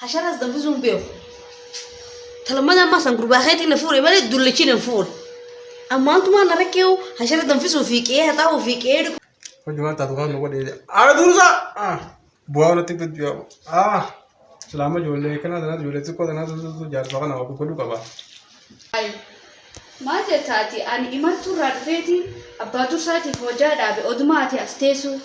حشرة دنفسهم بيو تلمنا ما سنقرب أخيتي نفور ما لدولتشين نفور أما أنتم ما نركيو حشرة دنفسهم فيك إيه هتاو فيك إيه فجوان تدوان نقول إيه على دورسا بواه نتيجة بيو سلامة جولة كنا دنا جولة تكو دنا تو جار سوكنا وابو كلو كبا أي ما جتاتي أنا إمال تورا فيتي أبادو ساتي فوجا دابي أدماتي أستيسو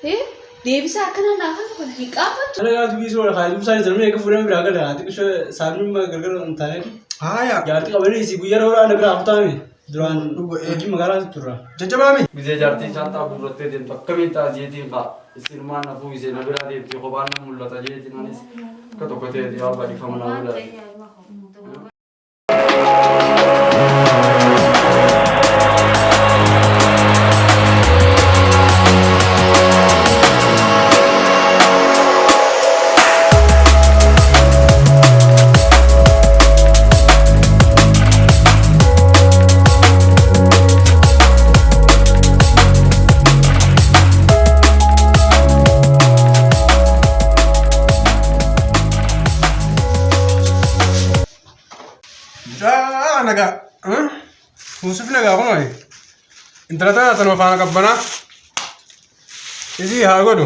إيه ديبسا كنا ناخذ كنا هيكابت أنا قاعد بيجي سوى خالد بس أنا زلمة كفورين براقة لا هذيك شو سامي ما قرقر أنتاني هايا جارتي قبلي يسيبوا يرى أنا برافطامي دران يجي مقالة تورا جنجبامي بيجي جارتي شانتا بورتة دين تكمل تاجيتي قا استلمان نفو يسي نبرة دي تقبلنا مولة تاجيتي نانيس كتو كتير دي أو بدي فمنا ولا naga Yusuf naga kono intrata tan mafana kabbana isi ha godo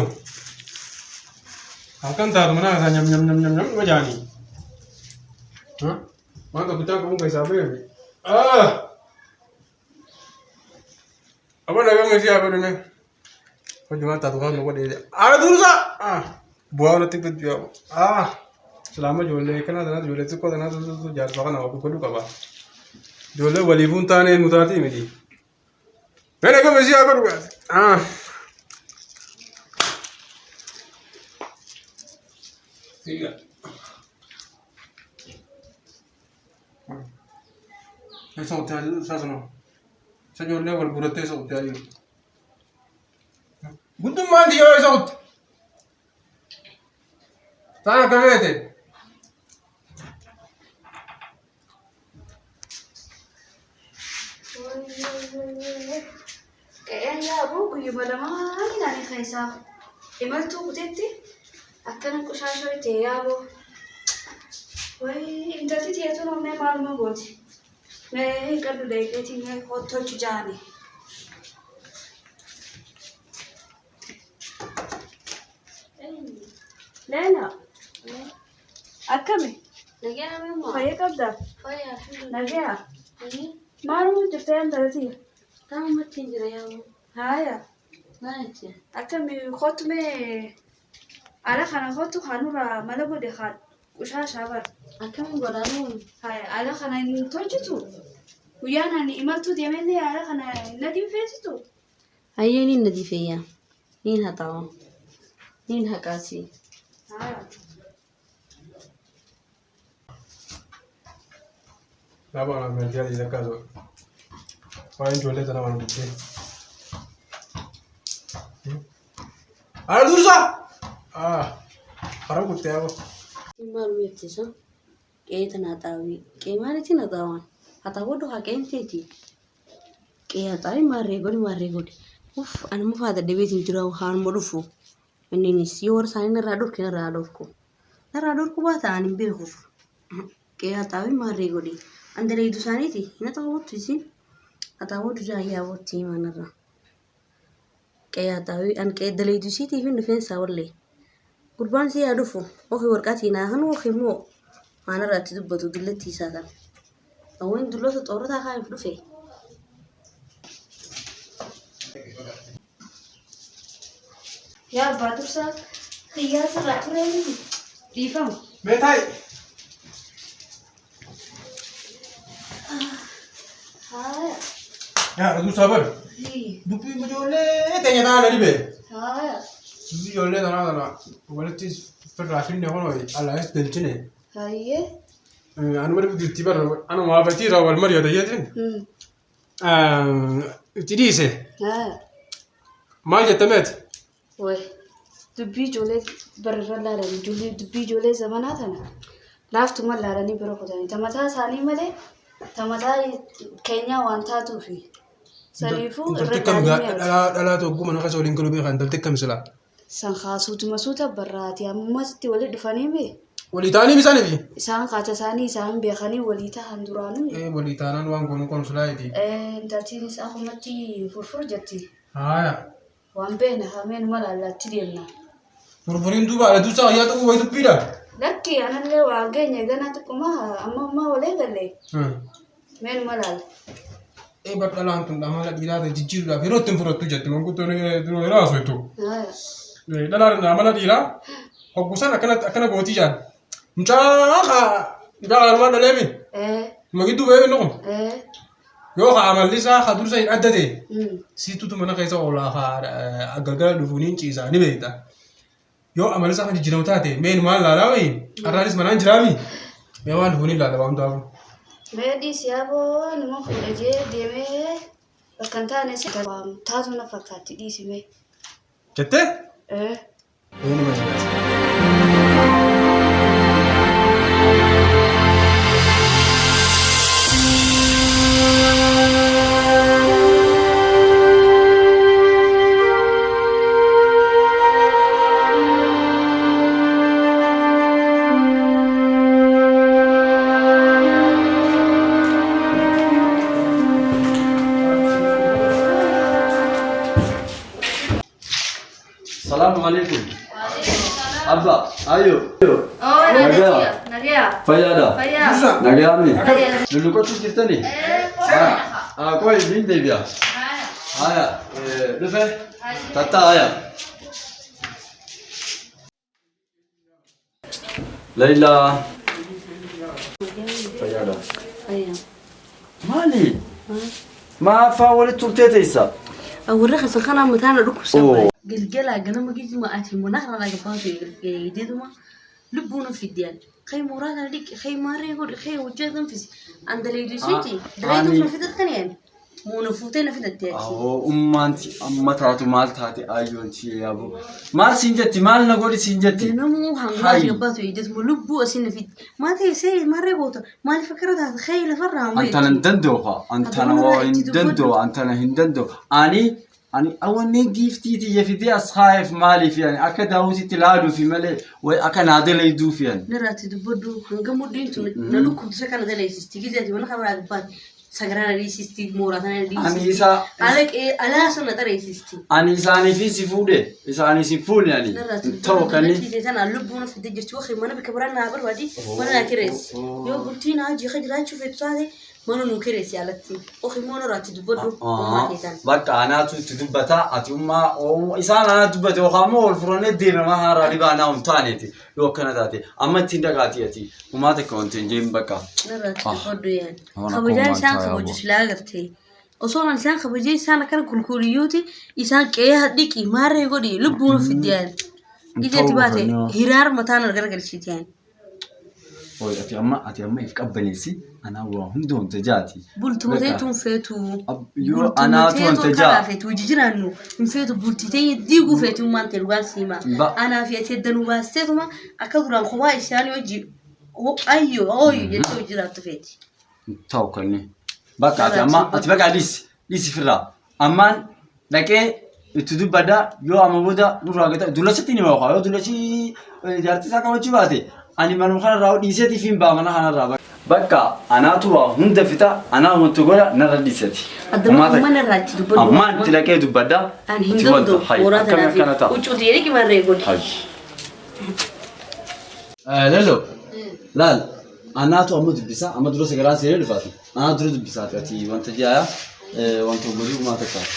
akan ta mana sa nyam nyam nyam nyam nyam wajani ma ka buta ko kai sabe aba naga ngasi aba ne ko juma ta dukan no gode ala durusa buwa na tikbet biya سلامة جولة كنا دنا جولة تكو دنا تو جار سوكنا وابو كلو كبا جولة وليفون تاني متاتي مدي أنا كم بيجي أقول بس سيجا ऐसा होता है सासनो सजोले वाल बुरते ऐसा होता है गुड्डू मान दिया ऐसा होता ताना कहाँ थे كأن يا أبوك يبغى ما هني خيسا إمال تو بتدي أكنا كشاشة تيا أبو وين إنت تيجي تقول ما معلومة بودي ما هي كذا دايكة تيجي هوت تجاني لا لا أكمل نجينا ماما هاي كبدا فيا الحمد نجيا لله معلومة جبتين ترتي تمام ما تنجري يا ماما هايا ماشي أكمل خطمة على خنا خطو خانورا ملبو دخل وشها شابر أكمل بدانون هاي على خنا توجتو ويانا ني إمالتو ديمني على خنا نديم فيتو هيا نين نظيفية نين هتاو نين هكاسي هايا لا بأنا من جالي زكاة فاين جولة تنا وانا بدي على دورسا خراب كنت يا أبو malu yeftiso ke tana tawi ke mari tina tawan hata wodo ha ke enteti ke atawi marre godi uf an mu fada de betin tiraw han modufu nini siyor sani na rador ke na rador ko bata anin be hu ke atawi marre godi andere idu saniti ina tawo tisi hata wodo ja ya wotti manara ke atawi an ke dale idu siti fin defensa walle قربان سي أدفو أخي ورقاتينا هنو أخي مو أنا راتي دبتو دلتي سادا أوين دلوتو تورتا خايف دفي يا بادر سا هي سراتوري ديفهم بيتاي هايا يا رجل صابر هي دبي بجولة تاني تانا لبي هايا دبي جولة تانا ولتي في الرافين نهون على إس دلتني هاي أنا مرة بدي تبر أنا ما بتيرا والمريض يدين تريسه هايا ما جتمت وي دبي جولة برلا رني جولة دبي جولة زماناتنا لافتو ملا رني برو خداني تمتا ساني ملي تمتا كينيا وانتا توفي سليفو تلتكم لا تقوم أنا خسولين كلو بيخان تلتكم سلا سنخاسوت مسوتا برات يا ممستي ولد فاني بي وليتاني بيساني بي إسان قاتا ساني إسان بيخاني وليتا هندورانو إيه وليتانا وان كونو كونسولايتي انتاتي نس أخمتي فرفر جتي هايا وان بين همين ملا لا تدينا فرفرين دوبا على دوسا يا تو ويتو بيدا لكي أنا اللي واقعي جانا تكما أما ما ولا قلي مين ملا إيه بطلع أنتم دامالا ديلا تجيجير لا فيروتم فروتو جت من كنتو نو راسو تو لا لا دامالا ديلا حقوسنا كنا بوتي جان مشاخا جا ما دلمي ما جدو بيبي نقم يو خا عمل لسا خدور سين عدتي سيتو تمنا كيسا ولا خا أجرجر دفونين تيزا نبيتا يو عمل لسا خدي جنوتاتي مين ما لا لاوي أرانيس منان جرامي ميوان دفونين لا دبام دابو ميدي سيابو نمو فلجي ديمي بكنتاني سيكام تاتو نفكاتي دي سيمي كتة إيه ini masih Assalamualaikum. Abba, ayo. نجيا Fayada. فيا Nagami. Dulu kau tu kita ni. Kau ini dia dia. Aya, lepas tata aya. Laila. Fayada. أيوة Mali. Ma fawal tu tetesa. أوريك سخانة متانا ركب سبعة قلقلا قنا ما جيت ما أتي مناخ على جبهتي جديد ما لبونا في الديان خي مراد عليك خي ماري يقول خي وجههم في عند اللي يدوسيتي دريتو في الثانية مو نفوتين في التأكيد Ummanti amma taatu maal taate ayyoonti yaabo maal sinjetti maal nagodi sinjetti نمو هم ما جبهته يجت ملبو أسين في ما تيسي ماري قوته ما الفكرة ده خيل فرع ما antana hindandooha antana waa hindandoo antana hindandoo ani awanne giftiti yefidi asxaayef maaliif yani akka daawuti laadu fi male way akka naadalay duuf yani نراتي تبدو هنقمو دينتو نلوكو سكان ده ليس تيجي وانا خبر عقبات سكران ليس تيجي موراتنا ليس ani isa عليك إيه على سنة ترى يسيستي ani isaanii fi si fuudhe isaanii si fuul yani ta'u kanni أنا لبونا في الدجاج توخي ما أنا بكبرنا عبر وادي ما أنا كريس يو قلتينا أجي خجلان شوف بتصادي ما أنا نكريس يا لتي أخي ما أنا راتي دبرو ما كيتان bakka anaatu itti dubbata ati ummaa isaan anaatu dubbate oqaamoo ol furannee deemama haaraa dhibaa naa humtaaneeti yoo akkana taate amma ittiin dhagaati ati umaa takka wanti hin jeemin bakka أنا راتي دبرو يعني خبجان سان خبجوش لا قرتي أصلا إنسان خبجي إنسان كان كلكوليوتي إنسان كيه هديكي ما رأي لبونا في الديان جيتي تباتي هرار متانا الغرقر شيتين oy ati amma if qabbaneesi anaa waa hundi wanta jaati bultumataytuun feetu yoo anaatu wanta jaa feetu jijiraannu in feetu bultitee diigu feetu maante dhugaan siima anaa fi ati danuu baasteetuma akka duraan kophaa isaanii hojii ayyo ooyyo jettee hojii jiraattu feeti ta'u kanni bakka ati bakka dhiisi firraa ammaan dhaqee itti dubbadda yoo amma booda nurraa gata dullachatti ni maqaa yoo dullachi jaartii isaa qabachuu baate ani manuma kanarraa dhiiseeti fi baamana kanarraa bakka anaatu waa hunda fita anaa wantu godha narra dhiiseti mana irraatti dubbadhu ammaan itti dhaqee dubbadda an hin danda'u mooraa tanaa fi huccuuti jedhee qimarree godhe lelo laal anaatu amma dubbisa amma dura sagaraa seenee dhufaatu anaa dura dubbisaati ati wanta ji'aa wanta godhuu uumaa takkaa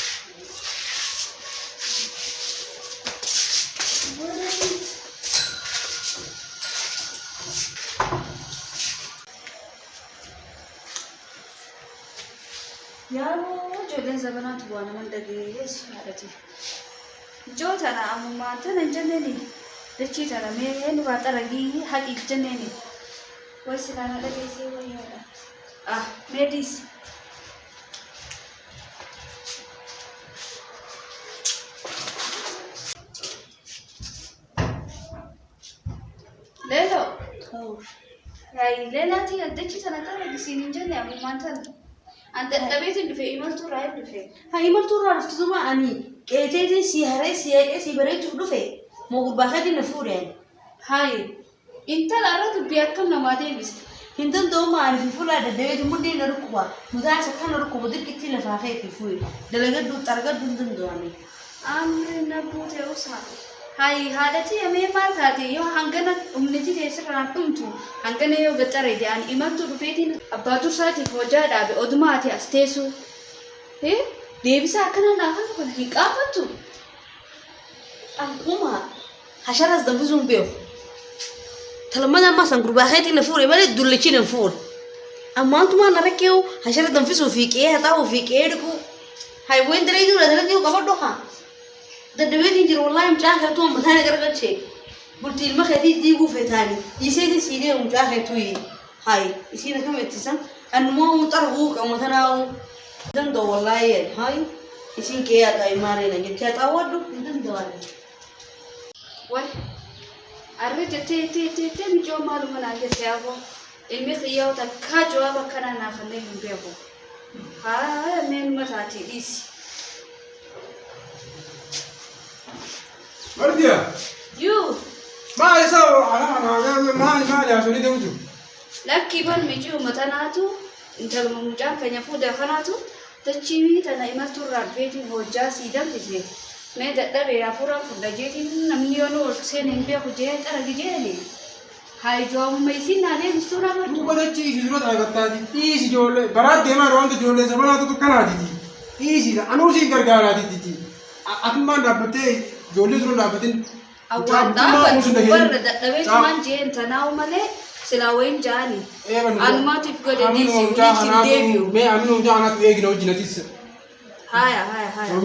ijoolleen zabanaatu bu'aa naman dhageessu haadhati. Ijoo tana ammummaan tana hin jenneeni dachii tana mee nurraa xaragii haqii hin jenneeni. Waysi kana dhageessee wayyaadha. Meedis. Leelo. Leelaati dachii tana xaragisiin hin jenne ammummaan tana. أنت بيت اللي في إيمان تورا اللي في هاي إيمان تورا رفتزوما أني كأتيتي سيهري سيهري سيبريت اللي في موجود بخدي نفور يعني هاي intala irra dubbii akkam namaa deebiste. Hintan ta'u maaliif fuula adda dabeetu mudhiin na dhukkuba. Mudaa isa kana dhukkuba dirqitti lafaa feeti fuudhe. Dalagaddu xargaddu hin danda'ame. Amri na buute usaa. Hai haadhati amee maal taate yoo hangana humniti teessirraan dhumtu hangana yoo gaxare jedhan imaltu dhufeetiin abbaa dursaatiif hojjaa dhaabe odumaati as teessu. Deebisa akkana naafan kun hin qaafattu. Akkuma hasharas danfisuun beeku. Talamada amma san gurbaa keetiin na fuudhe malee dullichi na fuudhe. Ammaantumaa na rakkeewu hashara danfisuu fi qe'ee haxaa'uu fi qe'ee dhiquu. Haayiwwan daree jiru dalagii qabadhu haa. Daddabeetiin jiru wallaahi mucaa keetu ammataan gargalchee. Bultii ilma keetii diiguu feetaani. Dhiiseeti siidee mucaa keetu haayi. Isiin akkam ittisan annumaa muxara bu'uu qabu tanaa'uu danda'u wallaahi haayi. Isiin qe'ee haxaa'ii maaree jettee haxaawwadhu hin danda'ani. Wai arri jettee mijoo maaluma naa jette aboo ilmi xiyyaa takkaa jawaaba akkana naa kanneen hin beeku. Haa meenuma taate dhiisi. Mardiya. Yuu Maal isaa maal yaasuu ni deemtu? lakkii ban mijuu matanaatu intaluma mucaan keenya fuudhe kanaatu dachii tana imaltuurraa dhufeetiin hojjaa sii danfise. Mee dadhabee hafuuraan fudha jeetiin namni yoo nu ol seen hin beeku jee xara gijeeni. Haa ijoomma isiin naa deebistuu nama Duuba dachii ishii dura dhaabbattaati. Dhiisi ijoollee baraat deemaa yeroo wanta ijoollee sabanaatu tukkanaatiti. Dhiisi anuu siin gargaaraatiti. Atummaan dhaabbattee ijoollee dura dhaabbatin. awwaan dhaabbatu warra dadhabee cumaan jeen tanaa'u malee silaa wayin jaani. Anumaatiif godhe dhiisi walitti deebi'u. Mee aminu mucaa anaatu eegina wajjinatis. Haya.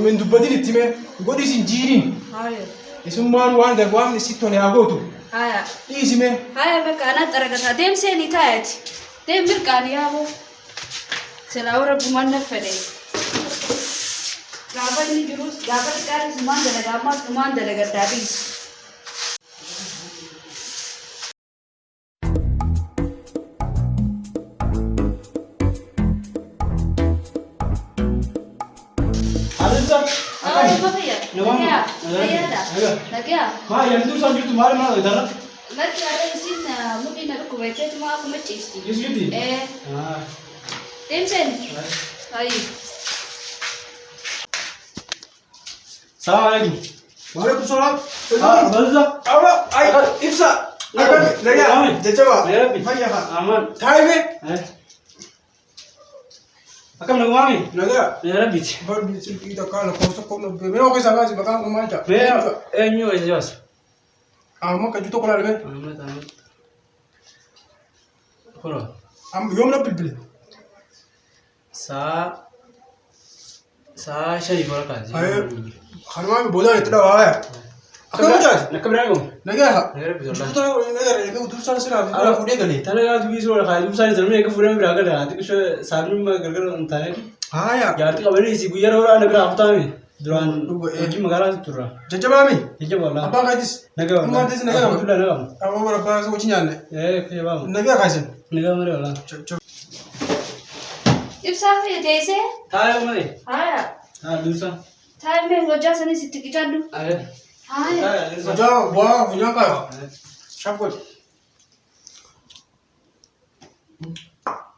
Min dubbatin itti mee godhi isin jiiriin. Haya. Isummaan waan gargaarni isitti tole haa gootu. Haya. Dhiisi mee. Haya bakka anatti argata deemseeni taa'eeti. Deem mirqaan yaaboo. Silaa warra gumanna fedhe. Gaafa inni jirus gaafa xiqqaanis maan dalagaa ammaas maan dalagaddaa dhiisi. Alisa. Ay, papaya. Nagaa. Ma yanzu san jitu mari mana dara. Lati ada isin mungkin nak kuwait cuma aku mecisti. Yusgiti. Ah. Tensen. Hai. Salam alaikum. Waalaikum salaam. Alisa. Apa? Ay, Ibsa. Nagaya. Jajaba. Nagaya. Fayya ha. Aman. Taime. Akam nagu mami. Nagaya. Ya Rabbi. Bar bi silki da kala ko so ko no be. Me ko sa ga bakan ko manja. Me enyo ejas. Amma ka juto ko la be. Aman. Koro. Am yom na bilbil. Sa shay kora kaji. Ay. Kharma me boda itda wa. Akam mujaj. Nakabrago. Nagaya ha. Ya Rabbi Allah. Juto nagaya ke udur san sira. Ala fude gale. Talaga tu bisu wala khayi dusani zalme ke furan biraga la ati kusho sarmi ma gargar antane Haya. yaati qabani isi guyya ora na bira aftami duran eji magara turra Jajaba mi. eje wala Abba ka dis. naga Amma dis naga. wala naga Amma wala ba so chinyane. ke ba Nagaya ka sin. naga mare wala Ibsafi dese. tayo mai Haya. ha dusa Thai me wajah sani sitti kichadu. aye Haya. Jajaba wa punya ka. Shapot.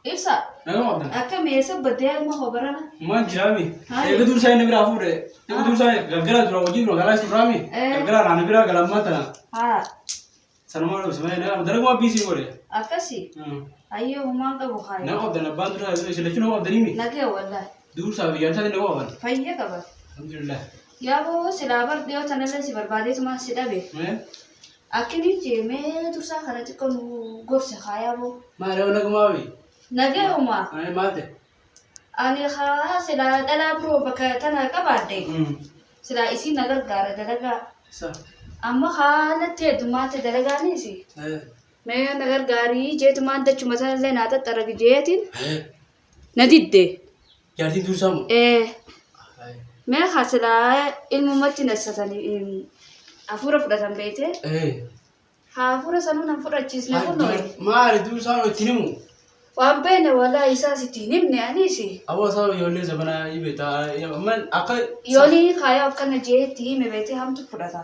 Ibsa. naga wala Akka me sab badaya ma hobarana. ma jirami Hai. ege dursa ne bira afure ege dursa gargara dura wajin ro gala surami gargara rana bira gala mata Haya. sanama ro samay naga dara ko bisi gore Akasi. Ayo humanga bukhaya. naga dana bandura sele chino abdani Nage wallahi. dursa bi yanta ne ko wala Fayya kaba. alhamdulillah Yaabo silabar dio tanale si barbade tuma sidabe. me Akini je me tursa kana tikon gorse khaya bo. ma re naga mawi Nage huma. ay mate Ani kha sila dala bro baka tana kabade. Sila isi nagar gara dalaga. sa Amma khala te dumate dalaga ni si. Me nagar gari je tumante chuma le nata tarag jetin. Nadidde. Yarti dursamu. Me khasila ilmu matti nasatani afura fudatan beete. Afura sanu nan fudachis na kunno. Maari dursamu tinimu. Waan beene wala isa siti nimne anisi. Awa sawa yolle sabana ibeta man aka Yoni khaya akkana jeeti me beete hamtu fudatan.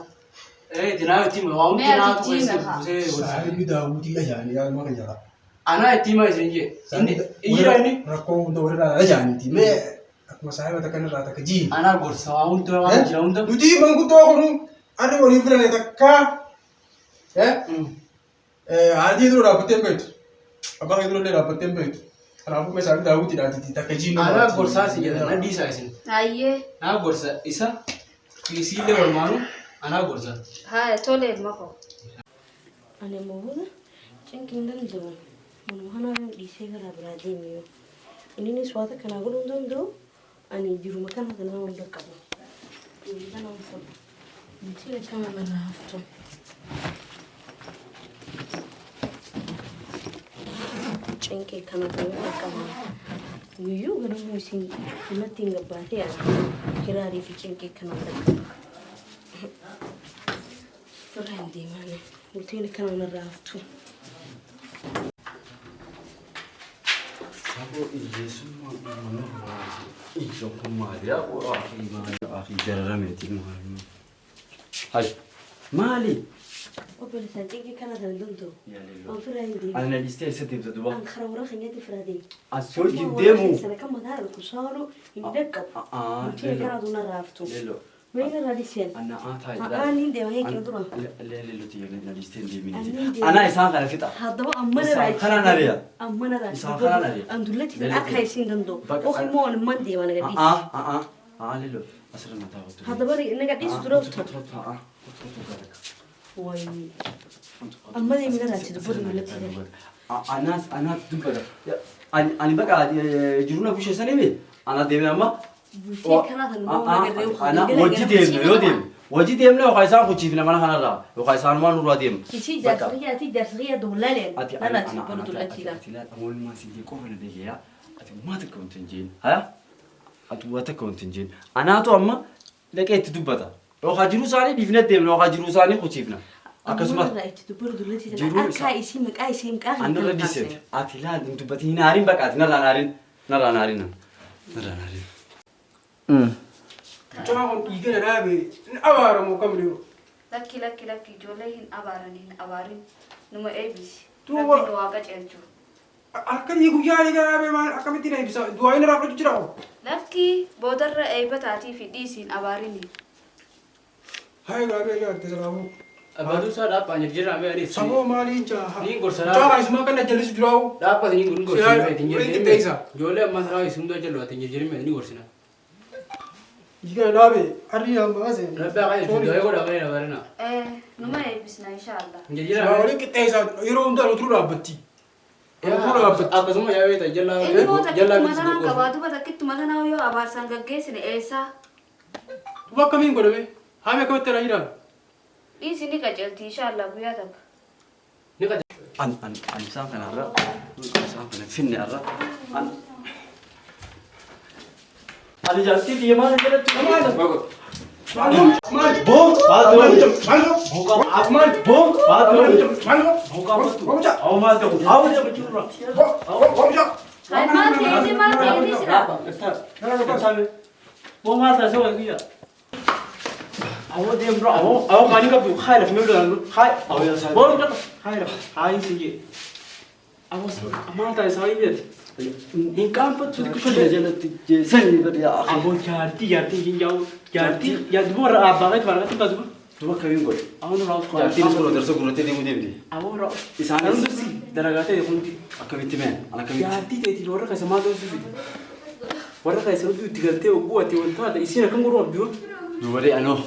Dinaa itti waan Mee dinaa ati tu ittiin haa. Saahibi daawwitii ajaa'anii yaa maka jala. Ana itti ma isin je. Iyira ni. Rakkoo hunda walirraa ajaa'aniiti. Mee akkuma saahiba takka irraa takka jiin. Ana gorsa waan hunda waan jira hunda. Nuti manguddoo kunu arri waliin filane takka. Haadii dura dhaabbattee beektu. Abbaa kee dura illee dhaabbattee beektu. Kanaafuu mee saahibi daawwitiidhaati takka jiin. Ana gorsa si jedha na diisa isin. Hayyee. Na gorsa isa isiile walmaanu ana gorsa. Haa tole ilma koo. Ani ammoo booda cinqiin danda'u. Manuma kanaa kan dhiisee karaa biraa deemiyo. Innis waata kanaa godhuu hin danda'u. Ani jiruma kana kanaa hunda qabu. Kana uffatu. Inti akkama irraa haftu. Cinqii kana kan qabu. Guyyuu ganamuu isin natti hin gabbaatee kiraarii fi cinqii kana qabu. Firaan deemanii bultiin kana irraa haftu. Sabo ijesuma mana razi. Ijo kumari aku akhi jararameti mali. Hai. Mali. Obboleessaan cinqii kana kan danda'u. An firaan deemu. Ana listee setiif duba. An karaa warra keenyatti firaa deemu. Asoo jiddeemu. Sana kan mataa irratti saalu hin dhaqqabu. Bultiin kana tuna irraa haftu. Lelo. Mee irraa diseen. Ana atai. Ani deema heekin dura. Lelo tiya na listee deemini. Ana isaan kana fixa. Haddaba ammana raaji. Kana nariya. Ammana raaji. Isaan kana nariya. An dullatti akka isin danda'u. Oki moo an man deema naga dhiisi. Lelo. Asirra mataa wattu. Haddaba naga dhiisu dura uftu. Wayi. Amma deemina raaji dubbatu dullatti gadi. Anas dubbata. Ani baqa jiruna bushe sanime. Ana deemna amma. Bultii kanaa kan immoo nagarree Ana wajji deemne yoo deemne. Wajji deemne yookaan isaan kuchiifne mana kanarraa yookaan isaan waan nurraa deemne. Kichi jaarsiyaa dullaaleen. Nanaati dubbatu dullatti gaa. Ati laata maa si jee qofa na deegeeyaa. Ati maata kawantin jeen. Haya. Ati wata kawantin jeen. Anaatu amma dhaqee itti dubbata. Yookaan jiruu isaanii dhiifne deemne yookaan jiruu isaanii kuchiifna. Akkasumas jiruu akka isii maqaa isii maqaa kan anarra dhiiseeti. Ati laata hin dubbati hin haarin baqaati narraa naarin. Narraa naarin. Narraa naarin. Cuma kun dhiigana dhaabe in abaaramu kam dhiiru. Lakki ijoollee hin abaarin numa eebisi. Duuba. Rabbi du'aa qaceelchu. Akkanii guyyaa dhiiga dhaabe maal akkamitti na ibsa du'aa inni raafatu jira. Lakki boodarra eebbataatii fi dhiisiin abaarini. Hayi gaabee gaarte salaamu. Abadu sa dapat nyerjera me ani. Saboo maaliin jaa. Ni gorsana. Jaa kan isuma kan jallis jiraau. Dapat ni gun gorsana me Ini tinjer. kita isa. Jole masra isum da jelo tinjer me ni gorsana. Jika dhaabe arri amma ase. Rabba ka judo ko da bare na bare na. Numa eebisna inshallah. Nyerjera. Saboo waliin kita isa yeroo hundaa nuti dhaabbatti. Yeroo dhaabbatti. Akkasuma yaawee ta jalla Ilmoota jalla kittuma tanaan qabaa duba takkittuma tanaa yoo abaarsan gaggeessine eessaa? Duba akkamiin godhame? Haami akkamitti irraa jiraatu? Dhiisi ni qaceelti inshallah guyyaa takka. Ni ka An isaan kanarra isaan kana finne arra ani jalti deemaa jalatti Bom! Awo dem bro, awo kani ka bu khai la fme lo khai. Awo ya sa. Bom ka khai la. Hai singe. Awo sa amata sa ibe. In campo tu di kusho de jalatti je sani ba ya. Awo jarti jinjau. Jarti ya dubor abagat bargat ka dubor. Dubor kawin gol. Awo no raus ko. Jarti ni ko darso gurate de mudem. Awo ro. Isana si daragate de kunti akabiti men. Ana kabiti. Jarti de ti lora ka sama do su. Warra ka saru ti galte o buati wonta da isina kan goro biyo. Dubare ano.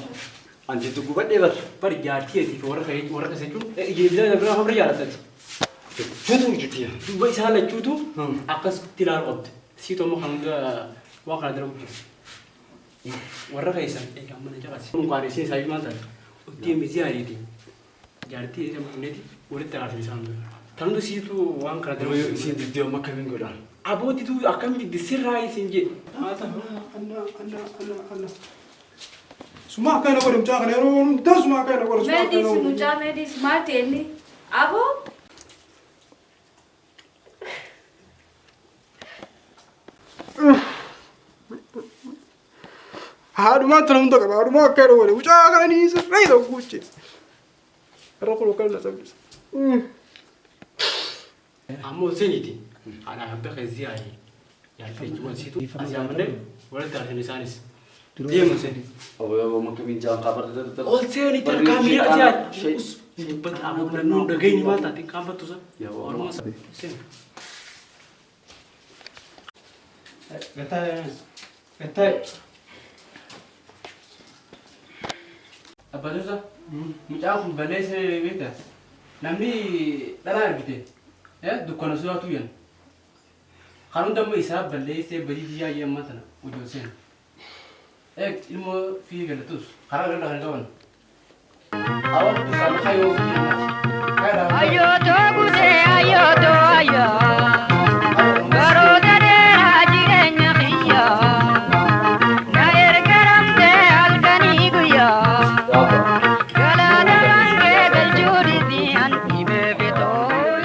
Anjir tu gubat dia bar jarti ti warra ka seju. Ye bila na bra hamra jarata. Cutu gitu ya. Dua isalah cutu. Akas tilar ot. Sito mo hangga wakala dalam cutu. Warra ka isa. Kamu aja kasih. Kamu kari sini saya mantan. Dia mesti hari ini. Jarti dia punya ti. Udah terasa di sana. Tandu situ wang kala dalam. Sini dia makan minggu dah. Abo itu akan disirai sinje. Ana. Suma kana godham caa kana yeroo hundaa suma kana godham suma kana. Medis mucaa medis maal ta'enni? Abo? Haadhumaan tana hunda qaba. Haadhumaa akka yeroo godhe mucaa kana ni sirrii ta'u guuche. الرقم وكان لا تبلس عمو سنتي أنا أبغى زياي يعني في جوا سيتو أزامنه ولا تعرف نسانيس دي مسني أبو يا أبو ممكن جام خبر أول سنة ترى كاميرا زياد شيء بس أبو بلنون دعيني ما تاتي كم بتوصل يا أبو أرمى سن كتاي أبدا مجاكم بليس بيته نمني ترى بيته يا دكان سوا تويان خارون دم إسحاب بليس بدي جاي يوم مثلا وجوسين ilmo fi galatus khara gala hangawan awa bisa kayo ayo to gude ayo to ayo garo dade ajirenya khiya nair karamde alkani guya gala darange beljuri dian ibe beto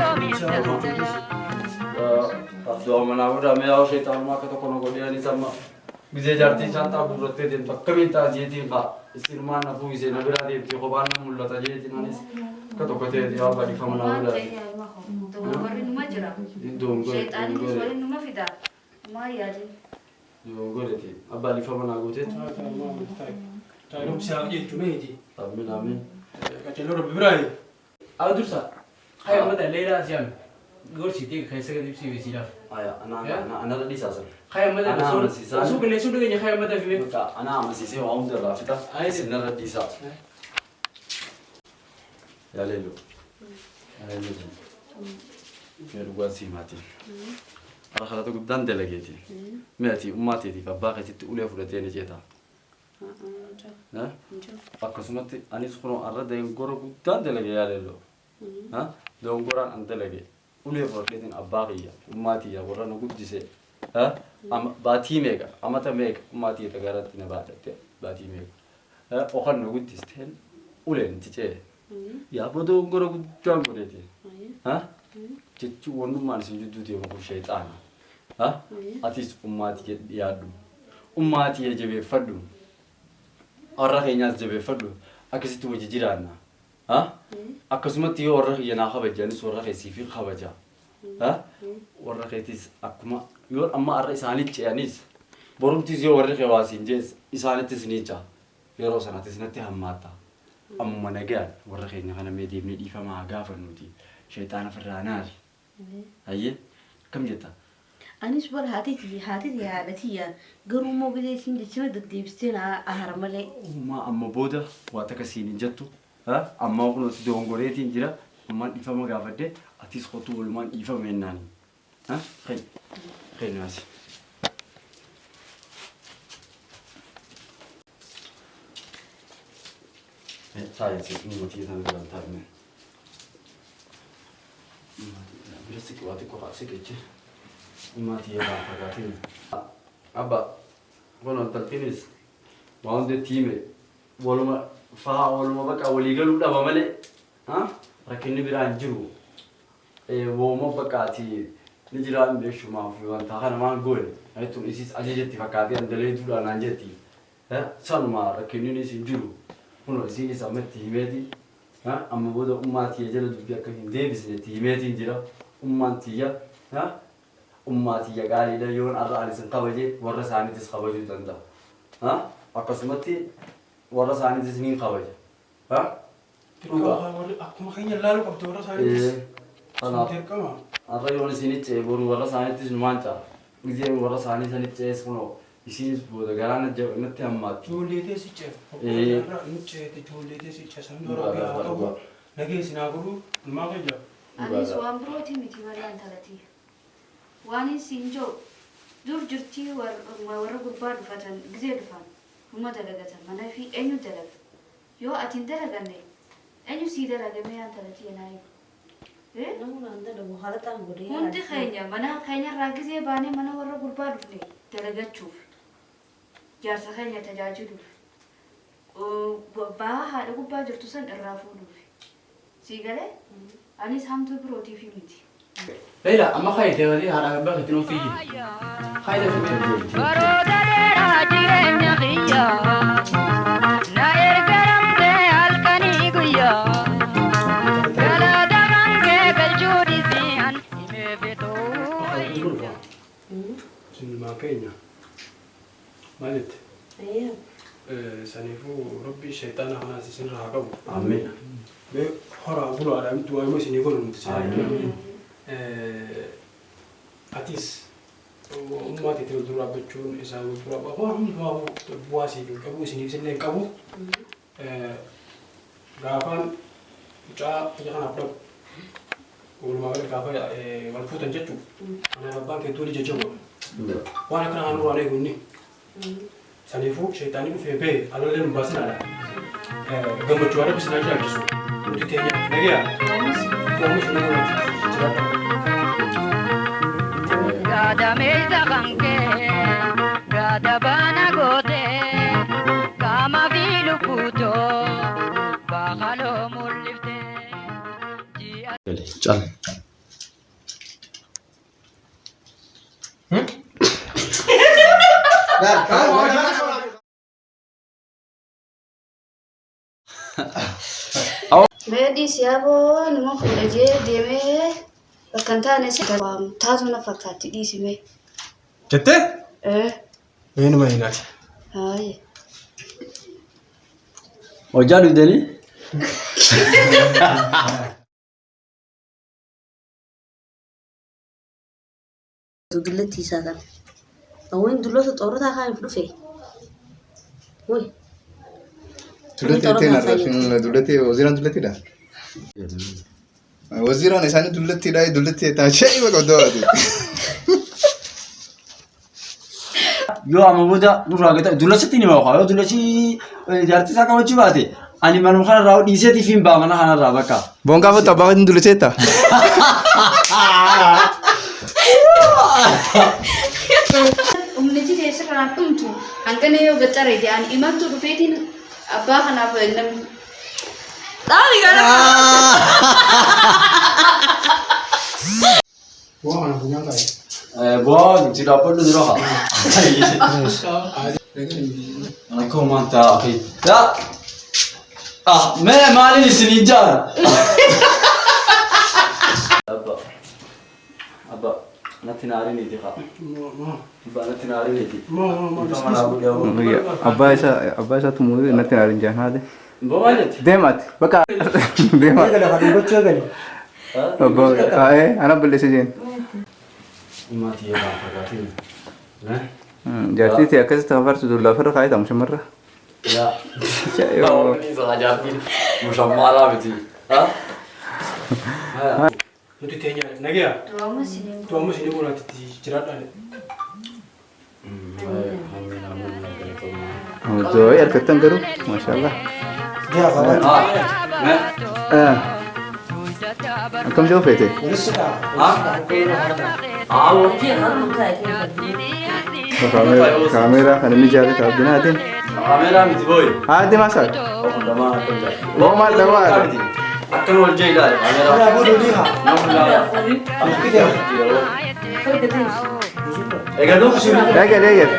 yo misal Abdul Manawur ame aw shaitan ma ka to kono godiya ni sama Bize jarti chanta burate den takkamita jeti ka istirman na fu ise nabira de ti khoban na mullata jeti nanis ka to kote ya bari famana wala goreti abali famana gote tayo siya ye tumeji amin amin kacelo bibrai adursa khaya mada leila siam gorsi te khaisa ka dipsi vesila aya ana radi sasa khaya mada asu kele su de khaya mada fi ka ana masisi wa umda rafita ay sinna radi sa ya lelo Fer guasi mati ara khala to gudan delegati meti ummati di babaqati ule fulateni jeta ha akasumati anis khono arada goro gudan delege ya lelo ha don goran an delege ule fulatin abaqiya ummati ya gorana gudise ha am bati mega amata mega ummati ta garati na badate bati mega ha okhan no gudisten ule ntije ya bodo goro gudan goreti ha jechu wonu man sinju duti mo shaytan ha atis ummati yadu ummati jabe fadu arra kenya jabe fadu akasitu wajirana ha akasumati orra yana khabaja ni sorra khasifi khabaja ha orra khatis akuma yor amma arra isani chanis borumti yo orra khawasin jes isani tisnija yoro sanati sinati hammata amma nagal orra khenya kana medi ibni difa ma gafanuti shaytan farranar aye kam jeta anis bar hati ya latiya garu mo bide sin de china de dibstina aharmale ma amma boda wata kasini jettu ha amma kuno dongoreti jira man difa ma gafade atis khotu ulman difa menani ha khay nasi saya sih ini mesti tangan lantar ni bila sikit waktu kau kasih kecil mati ya apa kata abba kono taltinis wande time woluma fa woluma baka woligalu da bamale ha rakini biran jiru wo mo baka ti nijira mbe shuma fi wan ta kana man gol ay tu isis ajeti fakati andale dula nanjeti ha sanma rakini ni sinjiru kono isi sameti himeti ha amma bodo ummati jela dubiya kan devis ne timeti jira ummati ya ha ummati ya gali da yon arra alisin qabaje warra sani tis qabaju tanda ha akasmati warra sani tis min qabaje ha akuma khanya lalu kab to rasani ana terkama arra yon sini che boru warra sani tis mancha gije warra sani sani che suno isi bodo garana je natte ammati chulete siche nche te chulete siche samdoro ya to nage sinaguru mageja anis waan birooti miti wallaan talati waan sinjo dur jirti warra gurbaa dhufatan gizee dhufan huma dalagatan mana fi eenyu dalaga yoo atin dalaganne eenyu sii dalagame yaan talati yanaayi namuna anda da buhara ta gode hundi keenya mana keenyarraa gizee baanee mana warra gurbaa dhufne dalagachuuf jaarsa keenya tajaajiluuf baa haadha gubbaa jirtu san irraa fuudhuuf sii galee anis hamtu birootiif miti leila amma khayte wadi hara ba khitino fiji khayda fi garo dade ajirenya khiya nair karamde alkani guya keenya maalit Ayya. saniifuu rabbi shayxaana kanaas isinirraa haa qabu. Amiin. Mee horaa bulaadhaan itti waa'ee isinii godhu nuti Amiin. atis ummaati itti wal duraa bachuun isaa wal duraa waan hundumaa bu'aa isinii qabu isiniif isinillee qabu gaafaan mucaa ija kanaaf dhabu walumaa gala gaafa wal fuutan jechuun kanaaf abbaan kee tolii jajjabu waan akkana haan waan eegunni saniifuu shayxaanii dhufee bee aloolee nu baasinaadha gammachuu waan rabbi sinaa jaalchisu nuti teenya nagaa oomish nu jiraadha. Gada mesa kanke, gada bana gote, kama vilu puto, bakalo mulifte. Cal. Meedii siyaaboo nama fuudhee deemee bakka hin taane taatu na fakkaatti dhiisime. Jettee? Eenyuma hinaati. Haayye. Hojjaa dhugdanii? Dullatti isaa kana. Awwan dulloota xoorataa kaaniif dhufe. Woi. Dullatti waziiraan dullattiidha. Waziiraan isaanii dullattiidha dullatti taachee bakka odoo Yoo amma booda nurraa gata dullachatti ni ba'a yoo dullachi jaartii isaa qabachuu baate ani manuma kanarraa dhiiseetii fi hin ba'a mana kanarraa bakka. Boongaa fata abbaa fatiin dullacheetta. Humniti teessee kanaaf dhumtu hangana yoo gaxxare jedhan imaltu dhufeetiin abbaa kanaaf namni. Xaabii kana. Waan kana funyaan taa'e. Bu'aa tidak perlu dirah. Aku mantap. Ya. Mana mali di sini jar. Abba, nanti nari ni dia. Abba nanti nari ni dia. Abbaa isaa tumuu natti naarin jaan haade. Bawa ni. Deemaati bakka deemaati. Ana balleessa jeen. Mati ya bapa katin. Nah. Jaartii ta'e akkasitti hafartu dullaa firra kaayee taa'u shamarra. Ya. Kau ni salah jadi. Musa marah beti. Ah. Nuti teenya nagaa Tuwaamu sinii. tu'amma isinii godhaatti jiraadha. Amin amin. Jooyi harkattan garuu maashaallah. Akkam jiru feete? Kaameeraa kan inni jaallatu abdinaatiin. Kamera miti boy. Haati maasaa? Oh, Maal damaa? Akan wal jai dah. Kamera. Ega dulu sini. Deeggar.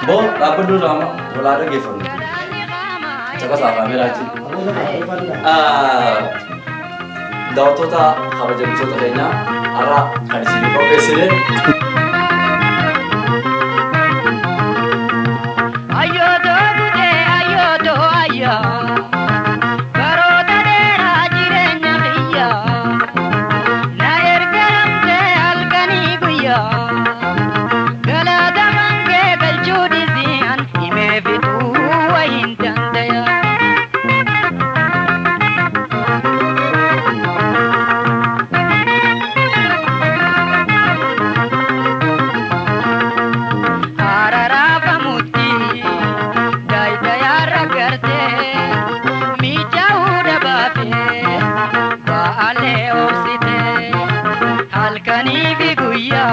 Bo, apa dulu lama? Bola ada gefen. Cakap sama kamera aja. Daw tota kaba jadi tota kayaknya arah kan sini kok sini. Ayo do gude, ayo do ayo. Karo tadera jirenya hiya. Nair garamte alkani guya. Gala damange galchudi zian ime bitu wa intandaya. Ararapa muti, dai dayara garte, mi jauda bape, baale osite, halkani biguya,